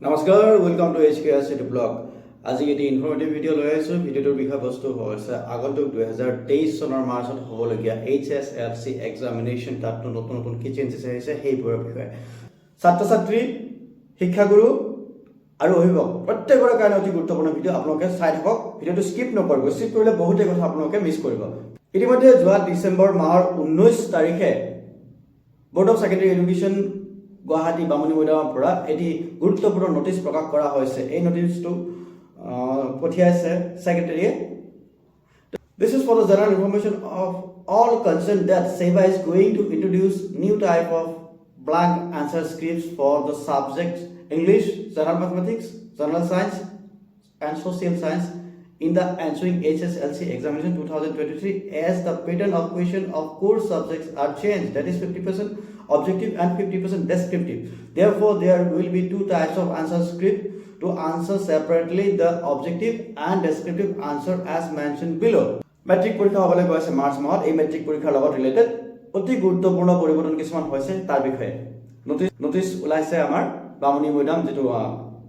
নমস্কাৰ welcome to HKR City blog আজি এটি ইনফৰমেটিভ ভিডিঅ' লৈ আহিছোঁ ভিডিঅ'টোৰ বিষয়বস্তু হৈছে আগন্তুক 2023 চনৰ মাৰ্চত হ'বলগীয়া HSLC এক্সামিনেশ্যন তাত নতুন নতুন কি চেঞ্জেছ আহিছে সেইবোৰৰ বিষয়ে ছাত্ৰ ছাত্ৰী শিক্ষাগুৰু আৰু অভিভাৱক প্ৰত্যেকৰে কাৰণে অতি গুৰুত্বপূৰ্ণ ভিডিঅ' আপোনালোকে চাই থাকক ভিডিঅ'টো স্কিপ নকৰিব স্কিপ কৰিলে বহুতে কথা আপোনালোকে মিছ কৰিব ইতিমধ্যে যোৱা ডিসেম্বৰ মাহৰ 19 তাৰিখে board of secondary education Guwahati Bamuni Moidam পৰা এটি গুৰুত্বপূৰ্ণ নোটিছ প্ৰকাশ কৰা হৈছে এই নোটিছটো পঠিয়াইছে সেক্ৰেটাৰীয়ে This is for the general information of all concerned that SEBA is going to introduce new type of blank answer scripts for the subjects English, General Mathematics, General Science and Social Science in the ensuing HSLC examination 2023 as the pattern of question of core subjects are changed, that is 50% objective and 50% descriptive. Therefore, there will be two types of answer script to answer separately the objective and descriptive answer as mentioned below. Metric পরীক্ষা হবলে গৈছে March মাহত এই metric পৰীক্ষাৰ লগত related অতি গুৰুত্বপূৰ্ণ পৰিৱৰ্তন কিছুমান হৈছে তাৰ বিষয়ে নোটিছ ওলাইছে আমাৰ বামুনি মৈদাম যেটো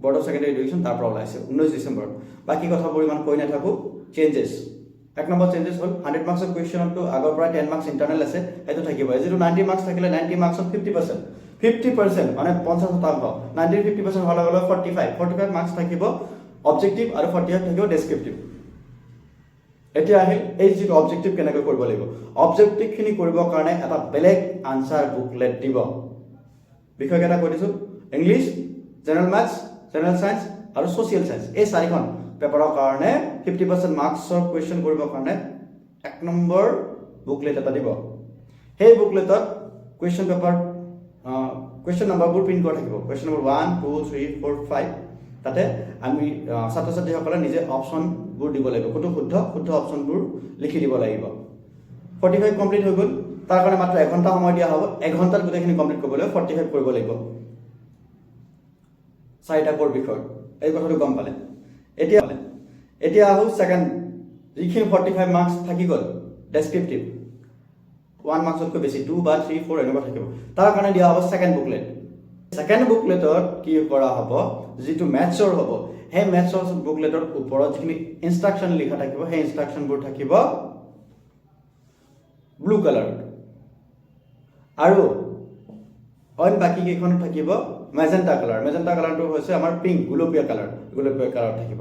Board of Secondary Education তাৰ পৰা ওলাইছে 19 ডিসেম্বৰ বাকি কথাবোৰ ইমান কৈ নাথাকো চেঞ্জেছ এক নম্বৰ চেঞ্জেছ হ'ল 100 মাৰ্কছৰ কুৱেশ্যনটো আগৰ পৰা 10 মাৰ্কছ ইন্টাৰনাল আছে এটো থাকিব যেটো 90 মাৰ্কছ থাকিলে 90 মাৰ্কছত 50% মানে 50% 90 50% হলা গলে 45 মাৰ্কছ থাকিব অবজেক্টিভ আৰু 45 থাকিব ডেসক্ৰিপটিভ এতিয়া আহিল এই যে অবজেক্টিভ কেনেকৈ কৰিব লাগিব অবজেক্টিভ খিনি কৰিবৰ কাৰণে এটা বেলেগ আনসাৰ বুকলেট দিব বিষয় কেটা কৈ দিছো English general maths general science আৰু সোশিয়াল সায়েন্স এই চাৰিখন পেপাৰৰ কাৰণে 50% মাৰ্কছৰ কুৱেশ্যন কৰিবৰ কাৰণে এক নম্বৰ বুকলেট এটা দিব সেই বুকলেটত কুৱেশ্যন পেপাৰ কুৱেশ্যন নম্বৰবোৰ প্ৰিন্ট কৰা থাকিব কুৱেশ্যন নম্বৰ 1 2 3 4 5 তাতে আমি ছাত্ৰ ছাত্ৰীসকলে নিজে অপচনবোৰ দিব লাগিব কোনটো শুদ্ধ অপচনবোৰ লিখি দিব লাগিব 45 কমপ্লিট হৈ গ'ল তাৰ কাৰণে মাত্ৰ 1 ঘণ্টা সময় দিয়া হ'ব 1 ঘণ্টাত গোটেইখিনি কমপ্লিট কৰিবলৈ 45 কৰিব লাগিব চাৰিটা কোৰ বিষয় এই কথাটো গম পালে এতিয়া আহো সেকেন্ড যিখিনি 45 মাৰ্কছ থাকি গ'ল ডেসক্ৰিপটিভ 1 মাৰ্কছতকৈ বেছি 2 বা 3 4 এনেকুৱা থাকিব তাৰ কাৰণে দিয়া হ'ব সেকেন্ড বুকলেটত কি কৰা হ'ব যেটো ম্যাথছৰ হ'ব সেই ম্যাথছৰ বুকলেটৰ ওপৰত যিখিনি ইনষ্ট্ৰাকচন লিখা থাকিব সেই ইনষ্ট্ৰাকচনবোৰ থাকিব ব্লু কালাৰ আৰু অন বাকি কেইখন থাকিব মেজেন্টা কালাৰটো হৈছে আমাৰ পিংক গুলপীয়া কালাৰ থাকিব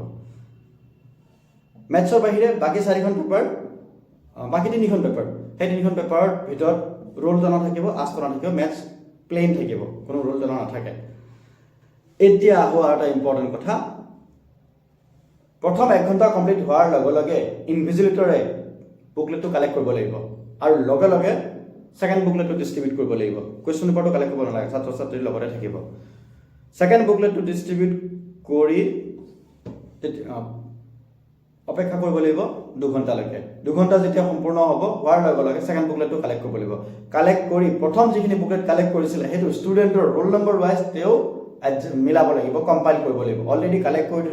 ম্যাথছৰ বাহিৰে বাকি চাৰিখন পেপাৰ বাকি তিনিখন পেপাৰ সেই তিনিখন পেপাৰৰ ভিতৰত ৰোল জনা থাকিব আস্কনা থাকিব ম্যাথছ প্লেন থাকিব কোনো ৰোল জনা নাথাকে এতিয়া হোৱা এটা ইম্পৰ্টেন্ট কথা প্ৰথম 1 ঘণ্টা কমপ্লিট হোৱাৰ লগে ইনভিজিলেটৰে বুকলেটটো কালেক্ট কৰিব লাগিব আৰু লগে সেকেন্ড বুকলেটটো ডিস্ট্ৰিবিউট কৰিব লাগিব কোৱেশ্চন পেপাৰটো কালেক্ট কৰিব নালাগে ছাত্ৰ ছাত্ৰীৰ লগতে থাকিব সেকেন্ড বুকলেটটো ডিস্ট্ৰিবিউট কৰি অপেক্ষা কৰিব লাগিব 2 ঘণ্টালৈকে 2 ঘণ্টা যেতিয়া সম্পূৰ্ণ হ'ব হোৱাৰ লগে সেকেন্ড বুকলেটটো কালেক্ট কৰিব লাগিব কালেক্ট কৰি প্ৰথম যিখিনি বুকলেট কালেক্ট কৰিছিল হেতু ষ্টুডেন্টৰ ৰোল নম্বৰ ওয়াইজ তেও মিলাব লাগিব কম্পাইল কৰিব লাগিব অলৰেডি কালেক্ট কৰি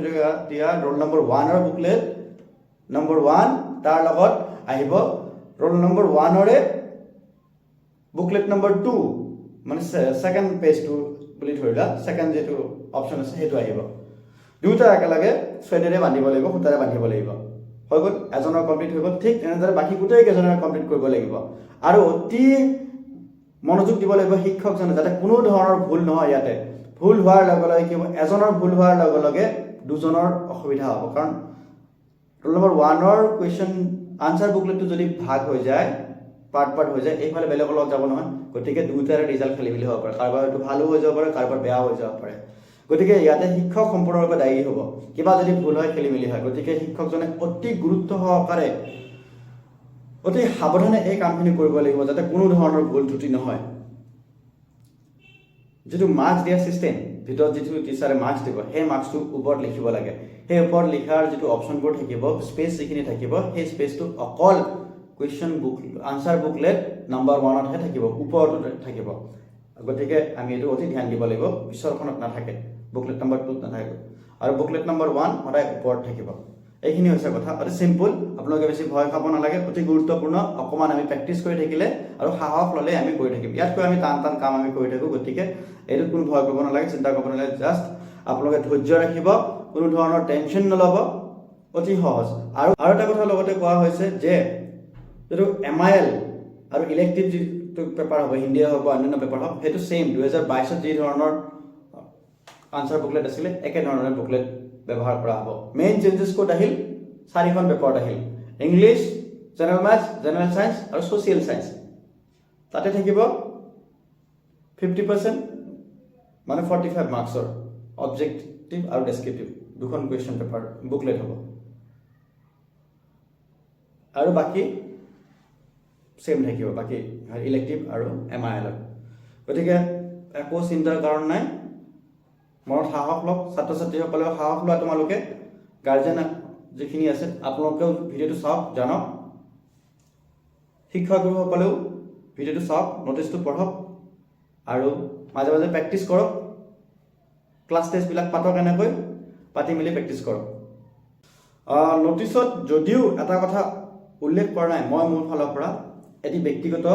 দিয়া ৰোল নম্বৰ 1 ৰ বুকলেট নম্বৰ 1 তাৰ লগত আহিব ৰোল নম্বৰ 1 ৰে বুকলেট নম্বৰ 2 মানে সেকেন্ড পেজটো বুলি ধৰিলা সেকেন্ড যেটো অপচন আছে হেতু আহিব দুটা একেলগে থ্ৰেডেৰে বান্ধিব লাগিব সুতাৰে বান্ধিব লাগিব হৈ গ'ল এজনৰ কমপ্লিট হৈ গ'ল ঠিক এনেদৰে বাকি গোটেই কেজনৰ কমপ্লিট কৰিব লাগিব আৰু অতি মনোযোগ দিব লাগিব শিক্ষকজনে যাতে কোনো ধৰণৰ ভুল নহয় ইয়াতে ভুল হোৱাৰ লগে কি হ'ব এজনৰ ভুল হোৱাৰ লগে দুজনৰ অসুবিধা হ'ব কাৰণ ৰোল নম্বৰ 1 ৰ কোৱেশ্চন আনসাৰ বুকলেটটো যদি ভাগ হৈ যায় পাৰ্ট হৈ যায় এইফালে বেলেগৰ লগত যাব নহয় গতিকে দুটাৰে ৰিজাল্ট খেলিমেলি হ'ব পাৰে কাৰোবাৰ হয়তো ভালো হৈ যাব পাৰে কাৰোবাৰ বেয়া হৈ যাব পাৰে গতিকে ইয়াতে শিক্ষক সম্পূৰ্ণৰূপে দায়ী হ'ব কিবা যদি ভুল হয় খেলিমেলি হয় গতিকে শিক্ষকজনে অতি গুৰুত্ব সহকাৰে অতি সাৱধানে এই কামখিনি কৰিব লাগিব যাতে কোনো ধৰণৰ ভুল ত্ৰুটি নহয় যেটো মাৰ্কছ দিয়া সিস্টেম ভিতৰত যেটো টিচাৰে মাৰ্কছ দিব সেই মাৰ্কছটো ওপৰত লিখিব লাগে সেই ওপৰত লিখাৰ যেটো অপচনবোৰ থাকিব স্পেচ যিখিনি থাকিব সেই স্পেচটো অকল question book answer booklet number 1 ত থাকিব ওপৰতো থাকিব গতিকে আমি এটো অতি ধ্যান দিব লাগিব পিছৰখনত নাথাকে বুকলেট নম্বৰ 2 নাথাকে আৰু বুকলেট নম্বৰ 1 সদায় ওপৰত থাকিব এইখিনি হৈছে কথা অতি সিম্পল আপোনালোকে বেছি ভয় খাব নালাগে অতি গুৰুত্বপূৰ্ণ অকমান আমি প্ৰেক্টিস কৰি থাকিলে আৰু সাহস ললে আমি কৰি থাকিম ইয়াতকৈ আমি টান কাম আমি কৰি থাকো গতিকে এটো কোনো ভয় কৰিব নালাগে চিন্তা কৰিব নালাগে জাস্ট আপোনালোকে ধৈৰ্য ৰাখিব, কোনো ধৰণৰ টেনশ্যন নল'ব, অতি সহজ। আৰু এটা কথা লগতে কোৱা হৈছে যে যিটো MIL আৰু ইলেক্টিভ যিটো পেপাৰ হ'ব, হিন্দীয়ে হওক বা অন্যান্য পেপাৰ হওক, সেইটো ছেইম 2022ত যি ধৰণৰ আনচাৰ বুকলেট আছিলে একেধৰণৰ বুকলেট ব্যৱহাৰ কৰা হ'ব। মেইন চেঞ্জেছ ক'ত আহিল? 4খন পেপাৰত আহিল, English, general maths, general science আৰু ছ'চিয়েল ছায়েন্স। তাতে থাকিব 50% মানে 45 মাৰ্কছৰ অবজেক্টিভ আৰু ডেছক্ৰিপটিভ দুখন কুৱেশ্যন পেপাৰ বুকলেট হ'ব, আৰু বাকী ছেম থাকিব, বাকী ইলেক্টিভ আৰু MIL। গতিকে একো চিন্তাৰ কাৰণ নাই, মনত সাহস লওক, ছাত্ৰ ছাত্ৰীসকলেও সাহস লোৱা, তোমালোকে গাৰ্জেন যিখিনি আছে আপোনালোকেও ভিডিঅ'টো চাওক, জানক, শিক্ষাগুৰুসকলেও ভিডিঅ'টো চাওক, নটিচটো পঢ়ক আৰু মাজে মাজে প্ৰেক্টিছ কৰক, ক্লাছ টেষ্টবিলাক পাতক, এনেকৈ পাতি মেলি প্ৰেক্টিছ কৰক। নটিচত যদিও এটা কথা উল্লেখ কৰা নাই, মই মোৰ ফালৰ পৰা এটি ব্যক্তিগত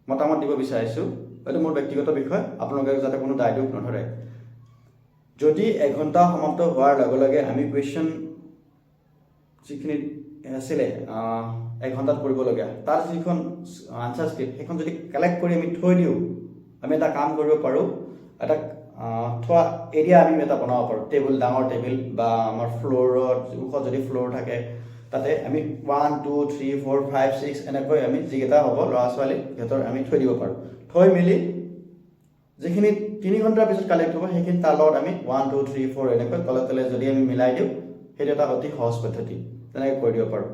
মতামত দিব বিচাৰিছোঁ, এইটো মোৰ ব্যক্তিগত বিষয়, আপোনালোকে যাতে কোনো দায় দোষ নধৰে। যদি 1 ঘণ্টা সমাপ্ত হোৱাৰ লগে লগে আমি কুৱেশ্যন যিখিনি আছিলে 1 ঘণ্টাত কৰিবলগীয়া, তাৰ যিখন আনচাৰ স্ক্ৰিপ্ট সেইখন যদি কালেক্ট কৰি আমি থৈ দিওঁ, আমি এটা কাম কৰিব পাৰোঁ, এটা থোৱা এৰিয়া আমি এটা বনাব পাৰোঁ, টেবুল, ডাঙৰ টেবুল বা আমাৰ ফ্ল'ৰত ওখ যদি ফ্ল'ৰ থাকে, তাতে আমি 1 2 3 4 5 6 এনেকৈ আমি যিকেইটা হ'ব ল'ৰা ছোৱালী সিহঁতৰ আমি থৈ দিব পাৰোঁ। থৈ মেলি যিখিনি 3 ঘণ্টাৰ পিছত কালেক্ট হ'ব সেইখিনি তাৰ লগত আমি 1 2 3 4 এনেকৈ তলে তলে যদি আমি মিলাই দিওঁ, সেইটো এটা অতি সহজ পদ্ধতি, তেনেকৈ কৰি দিব পাৰোঁ।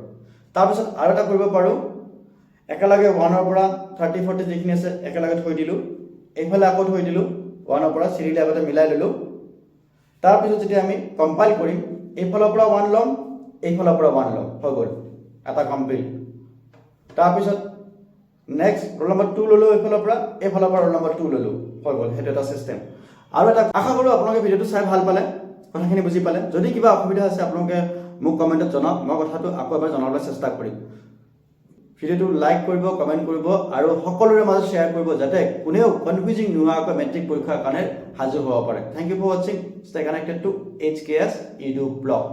তাৰপিছত আৰু এটা কৰিব পাৰোঁ, একেলগে 1ৰ পৰা 30 40 যিখিনি আছে একেলগে থৈ দিলোঁ, এইফালে আকৌ থৈ দিলোঁ, 1ৰ পৰা চিৰিয়েলি আগতে মিলাই ল'লোঁ। তাৰপিছত যেতিয়া আমি কম্পাইল কৰিম, এইফালৰ পৰা 1 ল'ম, এইফালৰ পৰা 1 ল'ম, হৈ গ'ল এটা কমপ্লিট। তাৰপিছত নেক্সট ৰোল নম্বৰ 2 ল'লোঁ, এইফালৰ পৰা ৰোল নম্বৰ 2 ল'লোঁ, হৈ গ'ল, সেইটো এটা ছিষ্টেম। আৰু এটা আশা কৰোঁ আপোনালোকে ভিডিঅ'টো চাই ভাল পালে, কথাখিনি বুজি পালে। যদি কিবা অসুবিধা আছে আপোনালোকে মোক কমেণ্টত জনাওক, মই কথাটো আকৌ এবাৰ জনাবলৈ চেষ্টা কৰিম। ভিডিঅ'টো লাইক কৰিব, কমেণ্ট কৰিব আৰু সকলোৰে মাজত শ্বেয়াৰ কৰিব, যাতে কোনেও কনফিউজিং নোহোৱাকৈ মেট্ৰিক পৰীক্ষাৰ কাৰণে সাজু হ'ব পাৰে। থেংক ইউ ফৰ ৱাচিং, stay connected to HKS Edu Blog।